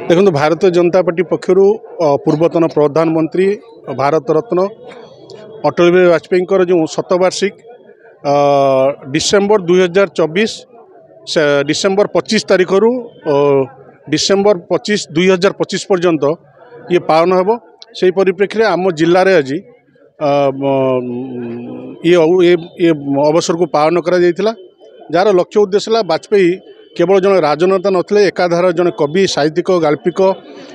देखो भारतीय जनता पार्टी पक्षर पूर्वतन प्रधानमंत्री भारत रत्न अटल बिहारी वाजपेयी जो शतवार्षिक डिसेम्बर 2024 डिसेम्बर 25 तारीख रु डिसेम्बर 25 2025 पर्यंत ये पालन होब से परिप्रेक्षी में आम जिले में आज ये अवसर को पालन करा जार लक्ष्य उद्देश्य वाजपेयी केवल जन राजनेता नथिले एकाधार जन कवि साहित्यिक गाल्पिक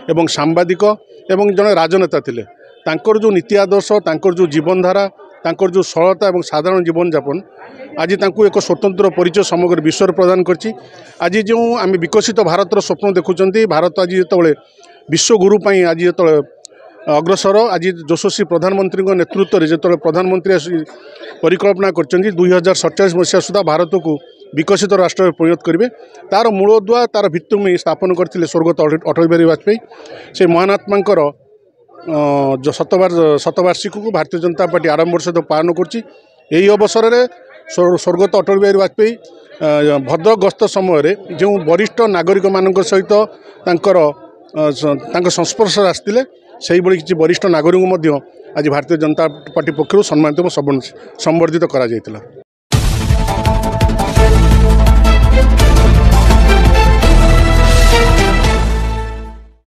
एवं सांबादिक एवं जन राजनेता थिले। तांकर जो नीति आदर्श तांकर जो जीवनधारा तांकर जो सरलता एवं साधारण जीवन यापन आज तांको एक स्वतंत्र परिचय समग्र विश्व प्रदान करछि। आज जो आम विकसित भारतर स्वप्न देखुं भारत आज जो विश्वगुरु आज जो अग्रसर आज यशस्वी प्रधानमंत्री नेतृत्व में जो प्रधानमंत्री परिकल्पना कर 2047 मसीहा सुधा भारत को विकसित राष्ट्र में परिणत करेंगे तार मूलदुआ तार भित्तिभूमि स्थापन करते स्वर्गत अटल बिहारी वाजपेयी से महात्मा जो शतवार्षिक को भारतीय जनता पार्टी आरंभ सहित पालन कर अवसर में स्वर्गत अटल बिहारी वाजपेयी भद्रक गस्त समय जो वरिष्ठ नागरिक मान सहित संस्पर्श आसते से किसी वरिष्ठ नागरिक आज भारतीय जनता पार्टी पक्षर सम्मानित संबर्धित करा